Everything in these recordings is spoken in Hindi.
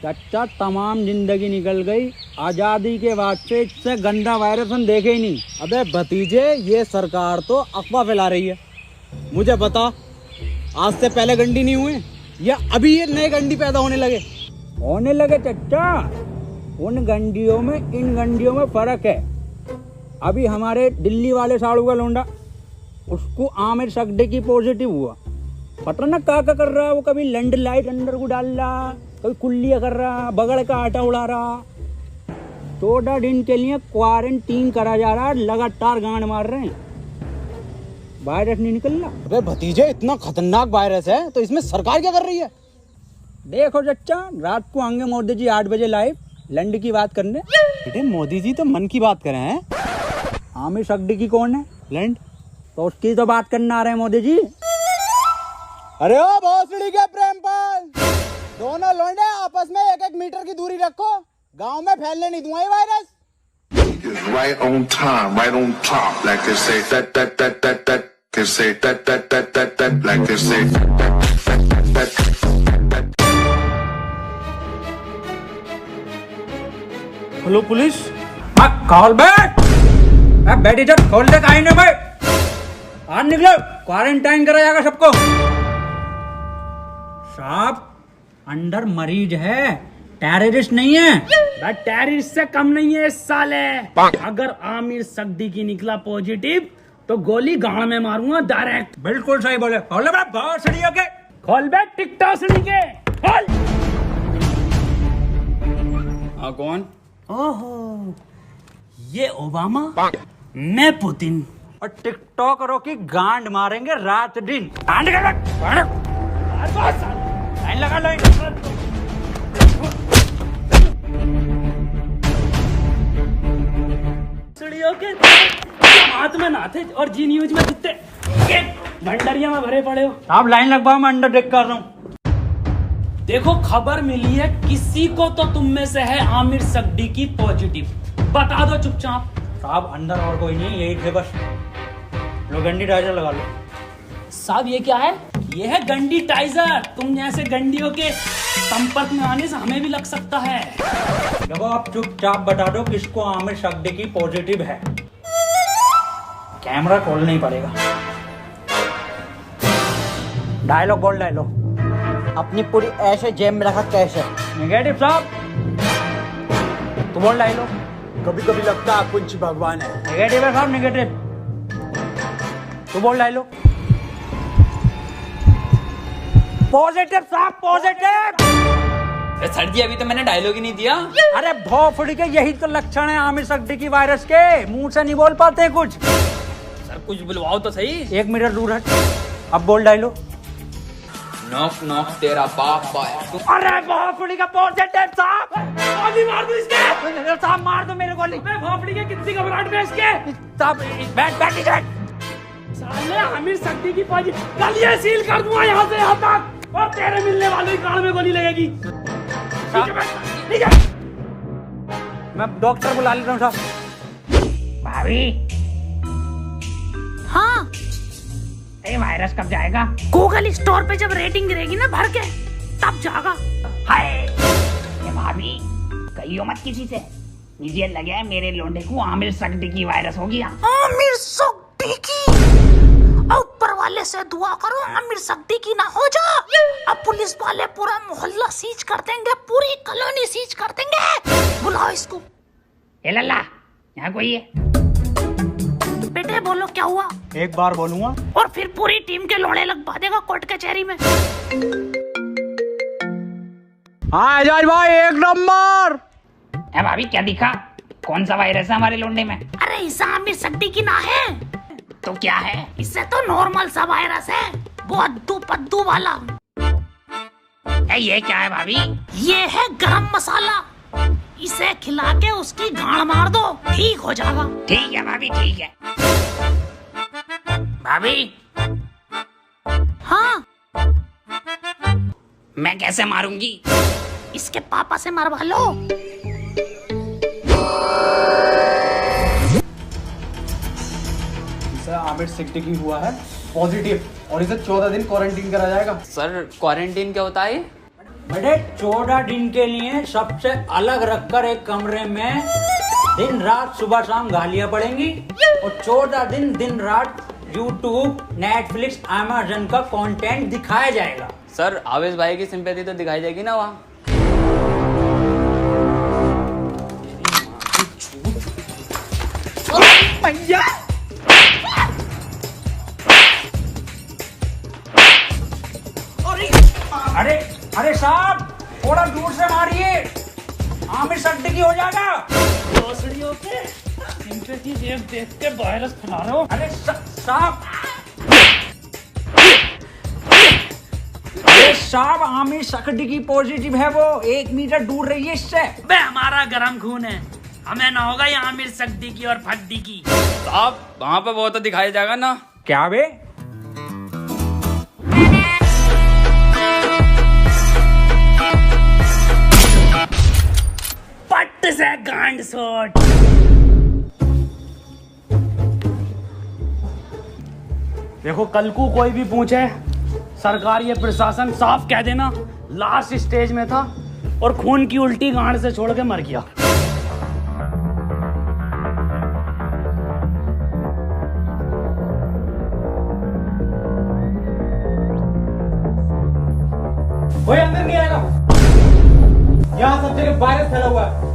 चाचा तमाम जिंदगी निकल गई, आजादी के बाद से इससे गंदा वायरस हम देखे ही नहीं। अबे भतीजे, ये सरकार तो अफवाह फैला रही है। मुझे बता, आज से पहले गंडी नहीं हुए या अभी ये नए गंडी पैदा होने लगे चाचा। उन गंडियों में इन गंडियों में फर्क है। अभी हमारे दिल्ली वाले साड़ू का लोंडा, उसको आमिर सगडी पॉजिटिव हुआ। पता ना क्या कर रहा है वो, कभी लैंड लाइट अंदर को डाल रहा, कभी कुल्लियाँ कर रहा, बगड़ का आटा उड़ा रहा। 14 दिन के लिए क्वारंटीन करा जा रहा है, लगातार गांड मार रहे हैं, वायरस नहीं निकल रहा। अबे भतीजे, इतना खतरनाक वायरस है तो इसमें सरकार क्या कर रही है? देखो चच्चा, रात को आएंगे मोदी जी 8 बजे लाइव लैंड की बात करने। बेटे मोदी जी तो मन की बात करें हैं। आमिर सगडी की कौन है? लैंड तो उसकी तो बात करने आ रहे हैं मोदी जी। अरे ओ भोसड़ी के प्रेमपाल, दोनों लौंडे आपस में 1-1 मीटर की दूरी रखो, गांव में फैलने नहीं दूंगा ये virus. Right on time, right on top, like they say that, they say that, like they say that. Hello police. खोल बैठ, बैठी जब खोल दे काहे नहीं भाई, आज निकलो, क्वारंटाइन करा जाएगा सबको। साहब अंदर मरीज है, टेररिस्ट नहीं है। टेररिस्ट से कम नहीं है इस साले। अगर आमिर सगडी की निकला पॉजिटिव तो गोली गांड में मारूंगा डायरेक्ट। बिल्कुल सही बोले। खोल बे भोसड़ियों के, खोल बे टिकटॉसड़ी के, खोल। कौन? ओहो, ये ओबामा, मैं पुतिन। और टिकटॉकरों की गांड मारेंगे रात दिन। लाइन लगा, लाइन। के हाथ में ना थे और जी न्यूज में कितने भंडरिया में भरे पड़े हो। आप लाइन लगवाओ, मैं अंडर टेक कर रहा हूँ। देखो खबर मिली है, किसी को तो तुम में से है आमिर सगडी की पॉजिटिव, बता दो चुपचाप। साहब अंदर और कोई नहीं, यही थे बस। लो गंडी टाइजर लगा लो। साहब ये क्या है? ये है गंडी टाइजर। तुम जैसे गंडियों के संपर्क में आने से हमें भी लग सकता है। देखो आप चुपचाप बता दो किसको आमिर सगडी की पॉजिटिव है। कैमरा खोलना ही पड़ेगा। डायलॉग बोल, डायलॉग। अपनी पूरी ऐसे जेब में रखा कैश है। नेगेटिव साहब, तो बोल डायलॉग। कभी कभी लगता है कुछ भगवान है। नेगेटिव है साहब, नेगेटिव। तो बोल डायलॉग। पॉजिटिव साहब, पॉजिटिव। सर जी अभी तो मैंने डायलॉग ही नहीं दिया। अरे भोफड़ी के, यही तो लक्षण है आमिर सगडी की वायरस के, मुंह से नहीं बोल पाते कुछ। सर कुछ बुलवाओ तो सही। 1 मीटर दूर हट, अब बोल डायलॉग। नॉक नॉक तेरा बाप आया। अरे भोफड़ी का पॉजिटिव साहब, गोली मार दो इसके। साहब मार दो मेरे गोली। मैं भोपड़ी के कितनी घबराहट में इसके। साहब बैठ बैठ बैठ। साले आमिर सगडी की पॉजिटिव, कल ये सील कर दूंगा यहाँ से यहाँ तक, और तेरे मिलने वाले ही कान में गोली लगेगी। ठीक है, मैं डॉक्टर बुला लेता हूँ साहब। भाभी। हाँ, ये वायरस कब जाएगा? गूगल स्टोर पे जब रेटिंग गिरेगी ना भर के, तब जाएगा। हाय ये भाभी, कहियो मत किसी से। मुझे लगे मेरे लोंडे को आमिर सगडी की वायरस हो गया। आमिर सगडी की, ऊपर वाले से दुआ करो आमिर सगडी की ना हो जा। अब पुलिस वाले पूरा मोहल्ला सीज कर देंगे, पूरी कॉलोनी सीज कर देंगे। बुलाओ इसको। ए लल्ला, यहाँ कोई है? बेटे बोलो क्या हुआ? एक बार बोलूंगा और फिर पूरी टीम के लोड़े लगवा देगा कोर्ट कचहरी में। हाँ एजाज भाई, 1 नंबर। ए भाभी क्या दिखा? कौन सा वायरस है हमारे लोंडे में? अरे इसे आमिर सगडी की ना है तो क्या है? इससे तो नॉर्मल सा वायरस है, वो अद्दू पद्दू वाला। ये क्या है भाभी? ये है गरम मसाला, इसे खिला के उसकी गांड मार दो, ठीक हो जाएगा। ठीक है भाभी, ठीक है। भाभी हाँ, मैं कैसे मारूंगी? इसके पापा से मरवा लो। आमिर सगडी की हुआ है पॉजिटिव और इसे 14 दिन क्वारंटीन करा जाएगा। सर क्वारंटीन क्या होता है? बेटे 14 दिन के लिए सबसे अलग रखकर एक कमरे में दिन रात सुबह शाम गालियां पड़ेंगी और 14 दिन रात YouTube, Netflix, Amazon का कंटेंट दिखाया जाएगा। सर आवेश भाई की सिंपैथी तो दिखाई देगी ना वहाँ। अरे अरे साहब थोड़ा दूर से मारिए, आमिर सिद्दीकी हो जाएगा। भोसड़ियों पे सिंपैथी देख के वायरस फैला रहे हो। अरे साहब साहब आमिर सिद्दीकी पॉजिटिव है, वो 1 मीटर दूर रहिए इससे। बे हमारा गरम खून है, हमें ना होगा ये आमिर सिद्दीकी और फद्दीकी। साहब वहाँ पे वो तो दिखाया जाएगा ना। क्या बे? पट्ट से गांड शॉट। देखो कल को कोई भी पूछे, सरकार ये प्रशासन साफ कह देना लास्ट स्टेज में था और खून की उल्टी गांड से छोड़ के मर गया। कोई अंदर नहीं आएगा, यहाँ सब जगह वायरस फैला हुआ है।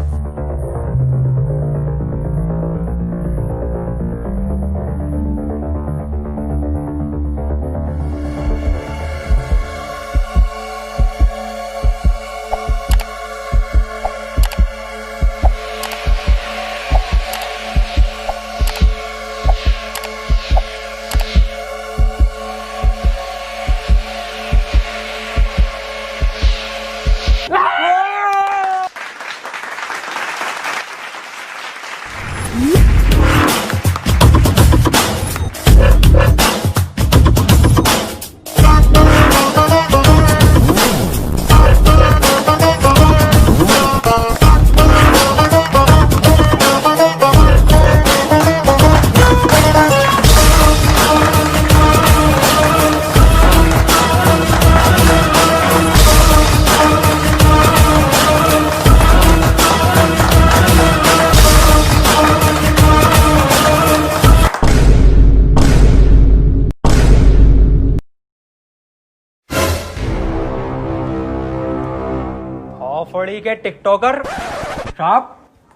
फड़ी के टिकटॉकर साहब,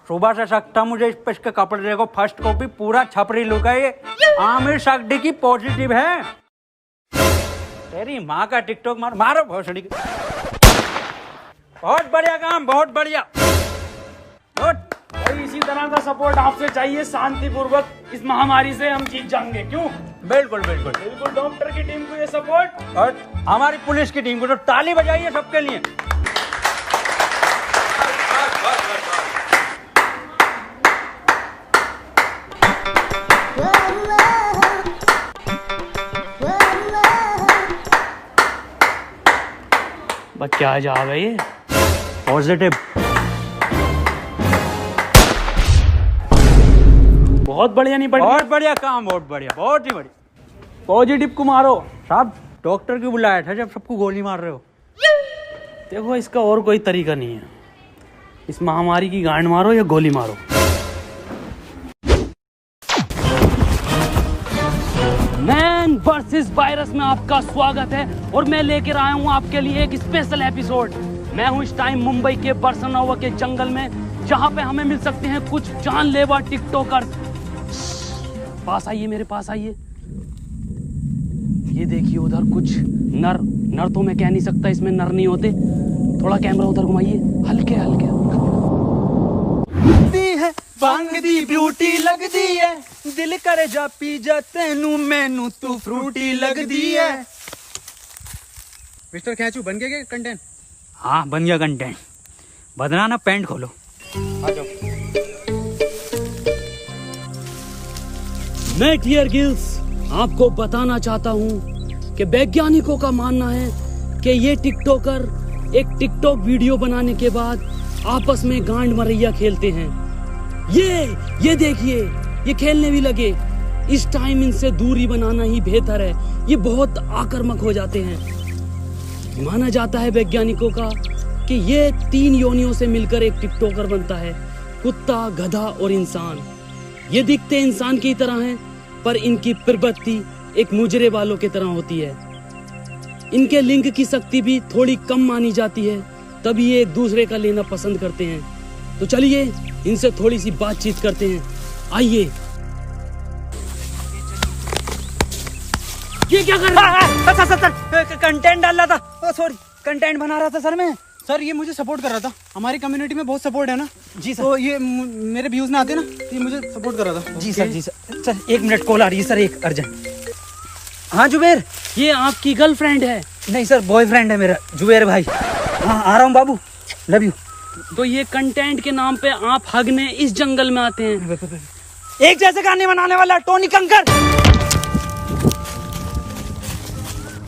सुबह से सकता मुझे इस पे इसके कपड़े देखो, फर्स्ट कॉपी पूरा छपरी लुक है ये। आमिर सिद्दीकी पॉजिटिव है। तेरी माँ का टिकटॉक मारो भोसड़ी के। बहुत बढ़िया काम, बहुत बढ़िया। और इसी तरह का सपोर्ट आपसे चाहिए, शांतिपूर्वक इस महामारी से हम जीत जाएंगे। क्यों? बिल्कुल बिल्कुल बिल्कुल। डॉक्टर की टीम को ये सपोर्ट और हमारी पुलिस की टीम को तो ताली बजाइए सबके लिए। क्या जा रहा है ये? पॉजिटिव। बहुत बढ़िया। नहीं बढ़िया? बहुत बढ़िया काम, बहुत बढ़िया, बहुत ही बढ़िया। पॉजिटिव को मारो। साहब डॉक्टर क्यों बुलाया था जब सबको गोली मार रहे हो? देखो इसका और कोई तरीका नहीं है, इस महामारी की गांड मारो या गोली मारो। मैन वर्सेस वायरस में आपका स्वागत है और मैं लेकर आया हूं आपके लिए एक स्पेशल एपिसोड। मैं हूं इस टाइम मुंबई के बरसनोवा के जंगल में, जहां पे हमें मिल सकते हैं कुछ जानलेवा टिकटॉकर। पास आइए, मेरे पास आइए। ये देखिए उधर कुछ नर तो मैं कह नहीं सकता, इसमें नर नहीं होते। थोड़ा कैमरा उधर घुमाइए, हल्के हल्के। भांग दी ब्यूटी लगदी है, दिल करे जा पी जा तेनू मैनू तू फ्रूटी लगदी है। मिस्टर खैचू बन गया क्या कंटेंट? हाँ बन गया कंटेंट। बदना ना पैंट खोलो। आ जाओ। मैं टियर गिल्स आपको बताना चाहता हूं कि वैज्ञानिकों का मानना है कि ये टिकटॉकर एक टिकटॉक वीडियो बनाने के बाद आपस में गांड मरैया खेलते हैं। ये देखिए, ये खेलने भी लगे। इस टाइम इनसे दूरी बनाना ही बेहतर है, ये बहुत आक्रामक हो जाते हैं। माना जाता है वैज्ञानिकों का कि ये 3 योनियों से मिलकर एक टिकटॉकर बनता है, कुत्ता, गधा और इंसान। ये दिखते इंसान की तरह हैं, पर इनकी प्रवृत्ति एक मुजरे वालों की तरह होती है। इनके लिंग की शक्ति भी थोड़ी कम मानी जाती है, तभी ये एक दूसरे का लेना पसंद करते हैं। तो चलिए इनसे थोड़ी सी बातचीत करते हैं, आइए। ये क्या कर रहा है? सर कंटेंट डाल रहा था, सॉरी कंटेंट बना रहा था सर मैं। सर ये मुझे सपोर्ट कर रहा था, हमारी कम्युनिटी में बहुत सपोर्ट है ना जी सर। तो ये मेरे व्यूज में आते ना, तो ये मुझे सपोर्ट कर रहा था। जी सर, जी सर। सर 1 मिनट, कॉल आ रही है सर, एक अर्जेंट। हाँ जुबेर। ये आपकी गर्लफ्रेंड है? नहीं सर, बॉयफ्रेंड है मेरा, जुबेर भाई। हाँ आ रहा हूँ बाबू, लव यू। तो ये कंटेंट के नाम पे आप हगने इस जंगल में आते हैं? एक जैसे गाने बनाने वाला टोनी कंकर।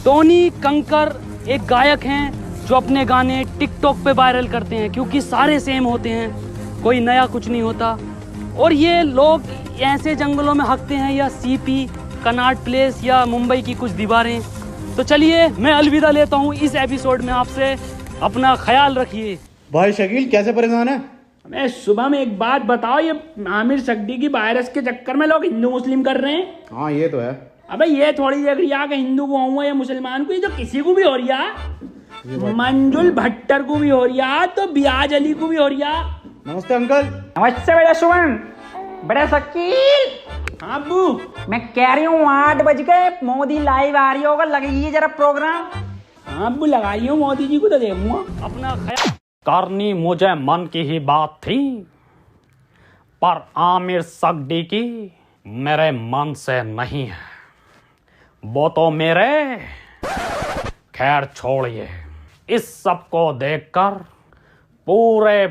टोनी कंकर एक गायक हैं जो अपने गाने टिकटॉक पे वायरल करते हैं, क्योंकि सारे सेम होते हैं, कोई नया कुछ नहीं होता। और ये लोग ऐसे जंगलों में हकते हैं, या सीपी, कनाट प्लेस या मुंबई की कुछ दीवारें। तो चलिए मैं अलविदा लेता हूँ इस एपिसोड में आपसे। अपना ख्याल रखिए। भाई शकील कैसे परेशान है? मैं सुबह में एक बात बताओ, ये आमिर सक्दी की वायरस के चक्कर में लोग हिंदू मुस्लिम कर रहे हैं। हाँ ये तो है। अबे ये थोड़ी देख रही है कि हिंदू को हुआ या मुसलमान को, ये तो किसी को भी हो रही है। मंजुल भट्टर को भी हो रही है, तो बियाज अली को भी हो रही है। नमस्ते अंकल। नमस्ते बेटा सुमन। बड़ा शकील। हाँ अब्बू। मैं कह रही हूँ 8 बज गए, मोदी लाइव आ रही होगा, लगाइए जरा प्रोग्राम। हाँ अब्बू लगाइए, मोदी जी को तो देखूंगा। अपना ख्याल करनी मुझे मन की ही बात थी, पर आमिर सक्दी की मेरे मन से नहीं है। वो तो मेरे, खैर छोड़िए। इस सब को देखकर पूरे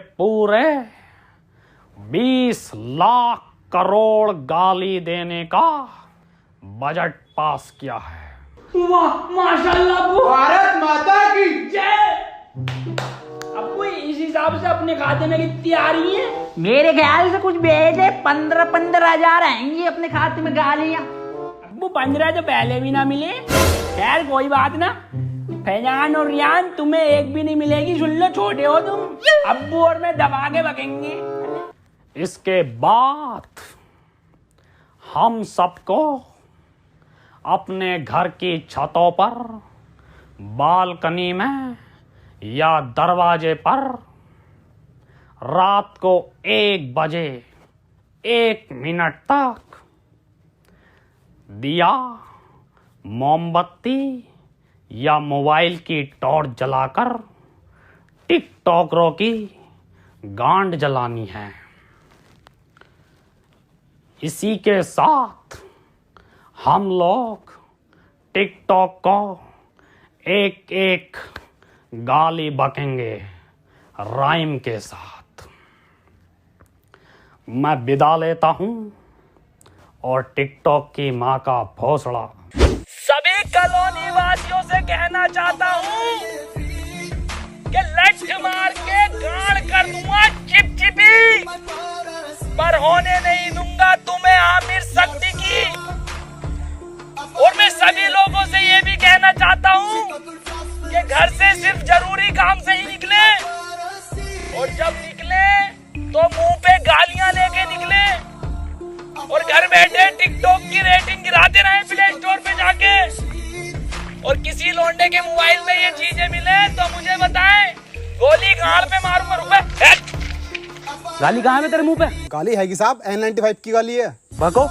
20 लाख करोड़ गाली देने का बजट पास किया है। वाह माशाल्लाह अब्बू। भारत माता की जय। अब्बू इस हिसाब से अपने खाते में कितनी आ रही है? मेरे ख्याल से कुछ भेजे 15 हजार आएंगी अपने खाते में गालियाँ। अब्बू 15 तो पहले भी ना मिले। खैर कोई बात ना, फैजान और रियान तुम्हें एक भी नहीं मिलेगी, सुन लो, छोटे हो तुम। अब्बू और मैं दबा के बकेंगे। इसके बाद हम सबको अपने घर की छतों पर, बालकनी में या दरवाजे पर रात को 1 बजे 1 मिनट तक दिया, मोमबत्ती या मोबाइल की टॉर्च जलाकर टिकटॉकरों की गांड जलानी है। इसी के साथ हम लोग टिकटॉक को एक गाली बकेंगे राइम के साथ। मैं विदा लेता हूं और टिकटॉक की मां का भोसड़ा सभी कॉलोनी वासियों से कहना चाहता हूं कि लठ मार के गाड़ कर दूंगा चिपचिपी, पर होने नहीं दूंगा तुम्हें आमिर सक्दी की। और मैं सभी लोगों से ये भी कहना चाहता हूँ कि घर से सिर्फ जरूरी काम से ही निकले, और जब निकले तो मुंह पे गालियां लेके निकले, और घर बैठे टिकटॉक की रेटिंग गिराते रहे प्ले स्टोर पे जाके। और किसी लौंडे के मोबाइल में ये चीजें मिले तो मुझे बताएं, गोली गाल पे मारूंगा। रुपए गाली कहाँ है तेरे मुंह पे? गाली है कि साहब N95 की गाली है। भगो।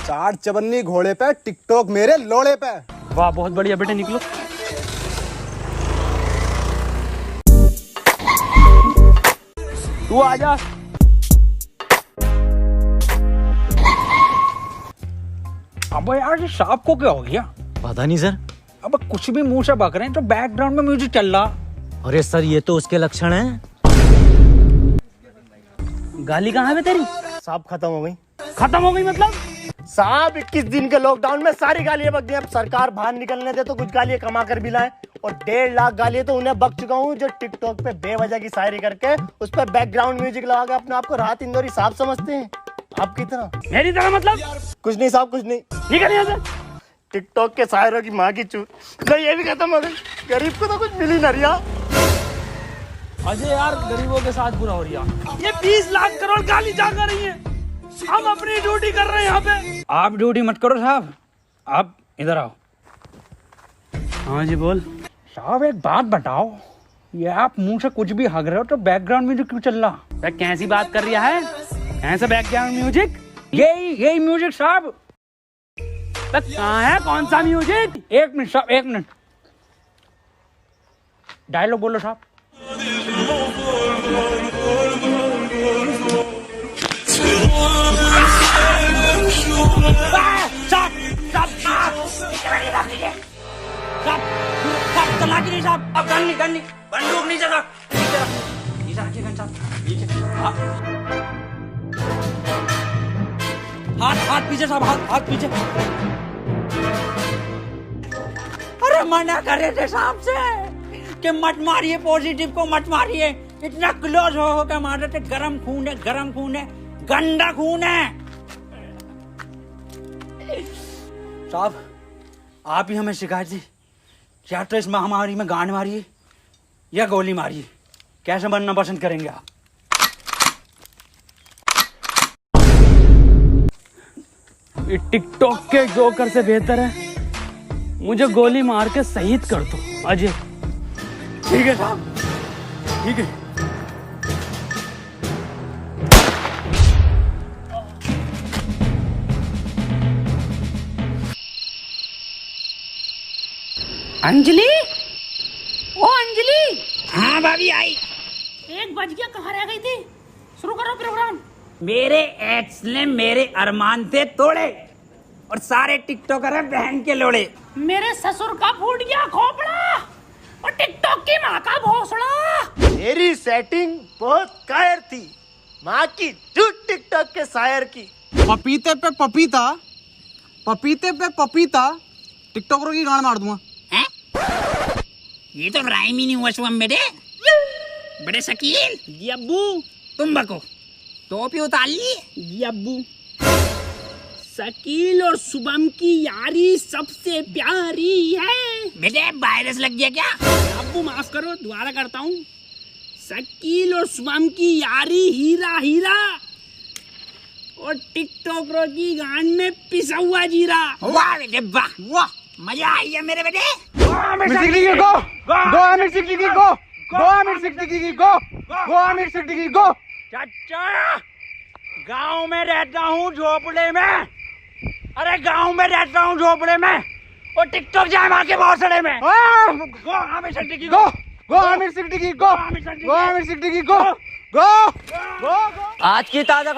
4 चवन्नी घोड़े पे, टिकटॉक मेरे लोड़े पे। वाह बहुत बढ़िया बेटे, निकलो। तू आजा। अब यार ये सांप को क्या हो गया? पता नहीं सर। अब कुछ भी मुंह से बक रहे हैं तो बैकग्राउंड में म्यूजिक चल रहा। अरे सर ये तो उसके लक्षण हैं। गाली कहाँ है तेरी? साहब खत्म हो गई। खत्म हो गई मतलब? साहब 21 दिन के लॉकडाउन में सारी गालियां बक गई। अब सरकार बाहर निकलने दे तो कुछ गालियां कमा कर भी लाए, और 1.5 लाख गालियां तो उन्हें बक चुका हूँ जो टिकटॉक पे बेवजह की शायरी करके उस पर बैकग्राउंड म्यूजिक लगा के अपने आप को राहत इंदौरी साहब समझते हैं। आपकी तरह? मेरी तरह मतलब? कुछ नहीं साहब, कुछ नहीं। निकल यहाँ से। टिकटॉक के शायरों की माँ की चूत। नहीं ये भी खत्म हो गई। गरीब को तो कुछ मिली ना रिया। अजय यार गरीबों के साथ बुरा हो रही है। ये 20 लाख करोड़ गाली जा कर रही है, हम अपनी ड्यूटी कर रहे हैं यहाँ पे। आप ड्यूटी मत करो साहब, आप इधर आओ। हाँ जी बोल। साहब एक बात बताओ, ये आप मुंह से कुछ भी हग रहे हो तो बैकग्राउंड म्यूजिक क्यों चल रहा? कैसी बात कर रहा है? ऐसा बैकग्राउंड म्यूजिक? यही म्यूजिक साहब। कहाँ है, कौन सा म्यूजिक? 1 मिनट साहब, 1 मिनट। डायलॉग बोलो साहब। तलाकी नहीं साहब, अब गन नहीं, बंदूक नीचे रख, नीचे रखिए गन साहब, नीचे। हाथ पीछे साहब, हाथ पीछे। अरे मना कर रहे थे साहब से कि मत मारिए, पॉजिटिव को मत मारिए, इतना क्लोज हो के मार रहे थे। गरम खून है, गंदा खून है। साहब आप ही हमें शिकायत दी, या तो इस महामारी में गांड मारिए या गोली मारिए, कैसे बनना पसंद करेंगे आप? टिकटॉक के जोकर से बेहतर है मुझे गोली मार के शहीद कर दो अजय। ठीक है साहब, ठीक है। अंजलि, ओ अंजलि। हाँ भाभी आई। 1 बज गया, कहाँ रह गई थी? शुरू करो प्रोग्राम। मेरे एक्स ने मेरे अरमान थे तोड़े और सारे टिकटॉकर हैं बहन के लोड़े। मेरे ससुर का फूट गया खोपड़ा और टिकटॉक की माँ का भोसड़ा। मेरी सेटिंग बहुत कायर थी, माँ की झूठ टिकटॉक के शायर की। पपीते पे पपीता, पपीते पे पपीता, टिकटॉकरों की गांड मार दूंगा। हैं? ये तो राइम ही नहीं हुआ शुभम मेरे। बड़े शकील। जी अब्बू। तुम बको, टोपी उतार ली। जी अब्बू। शकील और शुभम की यारी सबसे प्यारी है। बेटे वायरस लग गया क्या? अब्बू माफ करो, दोबारा करता हूँ। शकील और शुभम की यारी हीरा हीरा और टिकटॉकरों की गांड में पिसा हुआ जीरा। वाह बेटे वाह, वाह मजा आई है मेरे बेटे। चाचा गांव में रहता हूँ झोपड़े में, अरे गांव में रहता हूँ झोपड़े में और टिकटॉक जाए मार के भौसड़े में। गो आमिर सिद्दीकी गो, गो आमिर सिद्दीकी गो, गो आमिर सिद्दीकी गो, गो गो। आज की ताजा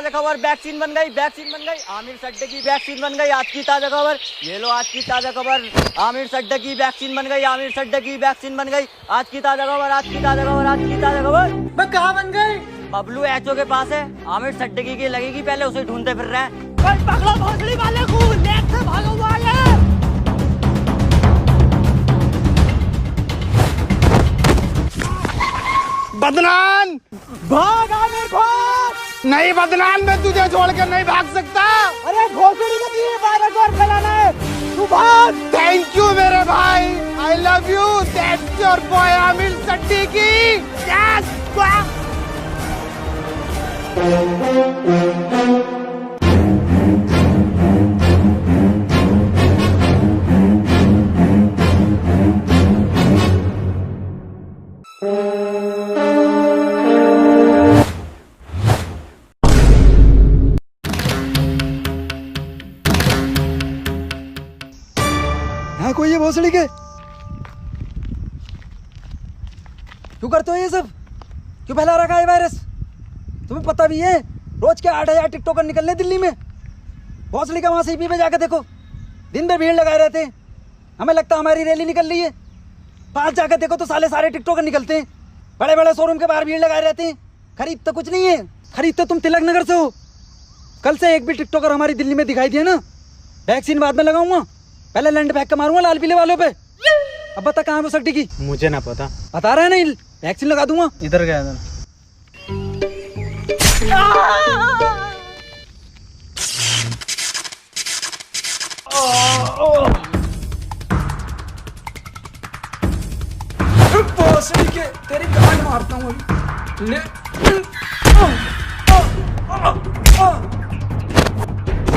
खबर, वैक्सीन बन गई, आमिर सिद्दीकी वैक्सीन बन गई। आज की ताजा खबर, ये लो आज की ताजा खबर, आमिर सिद्दीकी वैक्सीन बन गई, आज की ताजा खबर। मैं कहाँ बन गई? बबलू एचओ के पास है, आमिर सिद्दीकी की लगेगी, पहले उसे ढूंढते फिर रहे हैं। पकड़ो भोसड़ी वाले को, नेट से भागा हुआ है। बदनाम भाग, आमिर भाग। नहीं बदनाम, मैं तुझे छोड़कर नहीं भाग सकता। अरे भोसड़ी में तुझे वायरस और फैलाना है, तू भाग। थैंक यू मेरे भाई, I love you, that's your boy Aamir Siddiqui. Yes है कोई ये भोसड़ी के? क्यों करते हो ये सब? क्यों फैला रखा है वायरस? तुम्हें पता भी है रोज के 8,000 टिकटॉकर निकलने दिल्ली में। भोसड़ी का वहां सीपी पे जाकर देखो, दिन भर भीड़ लगाए रहते हैं। हमें लगता है हमारी रैली निकल रही है, पास जाकर देखो तो सारे टिकटॉकर निकलते हैं। बड़े बड़े शोरूम के बाहर भीड़ लगाए रहते हैं। खरीद तो कुछ नहीं है, खरीद तो तुम तिलक नगर से हो। कल से एक भी टिकटॉकर हमारी दिल्ली में दिखाई दिया ना, वैक्सीन बाद में लगाऊंगा, पहले लैंड फेंक के मारूंगा लाल पीले वालों पे। अब बता कहाँ है सट्टी की? मुझे ना पता। बता रहा है नहीं, वैक्सीन लगा दूंगा। इधर गया था। भोसड़ी के तेरी गांड मारता हूँ अभी। ले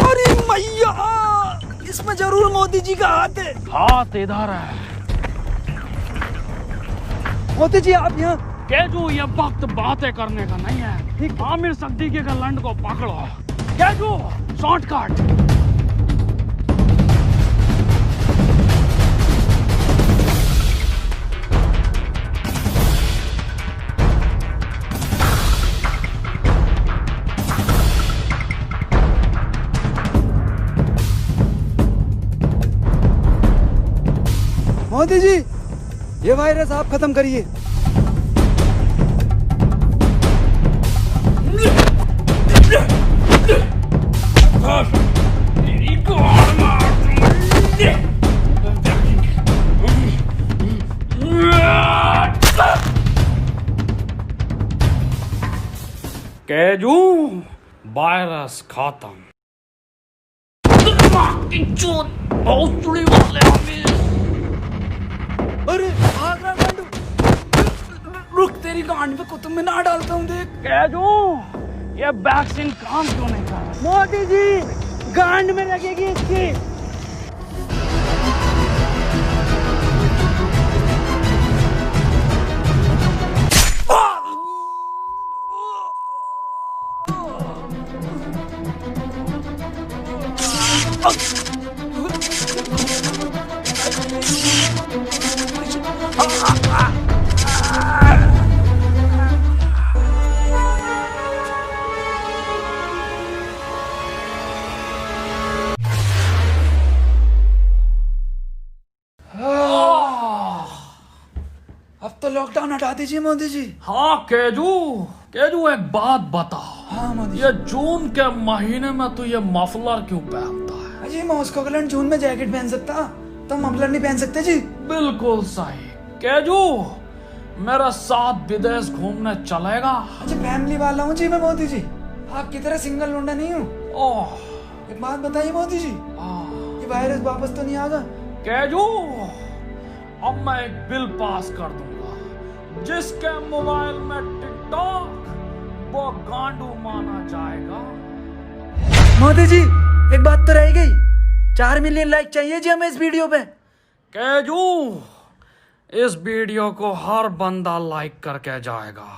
अरे मैया, इसमें जरूर मोदी जी का हाथ है। हाथ इधर है। मोदी जी आप यहाँ। केजू, ये वक्त बातें करने का नहीं है। आमिर सिद्दीकी के लंड को पकड़ो। केजू, शॉर्टकट। मोदी जी, ये वायरस आप खत्म करिए। केजू, वायरस खत्म। भोसड़ी वाले आमिर। अरे भाग रहा गांडू। रुक, तेरी गांड पे कुतुब मीनार डालता हूँ देख। केजू, ये वैक्सीन काम क्यों नहीं कर रहा? मोदी जी, गांड में लगेगी इसकी। अब तो लॉकडाउन हटा दीजिए मोदी जी। हाँ केजू, केजू एक बात बता। हाँ मोदी जी। ये जून के महीने में तू ये मफलर क्यों पहनता है? अजी मॉस्को का जून में जैकेट पहन सकता, तो मफलर नहीं पहन सकते जी। बिल्कुल सही। केजू, मेरे साथ विदेश घूमने चलेगा? अच्छा, फैमिली वाला हूँ जी मैं मोदी जी, आपकी तरह सिंगल लौंडा नहीं हूँ। ओह, एक बात बताइए मोदी जी, ये वायरस वापस तो नहीं आगा? केजू, अब मैं एक बिल पास कर दूंगा, जिसके मोबाइल में टिकटॉक वो गांडू माना जाएगा। मोदी जी, एक बात तो रह गई, 4 मिलियन लाइक चाहिए जी हमें इस वीडियो पे। केजू, इस वीडियो को हर बंदा लाइक करके जाएगा।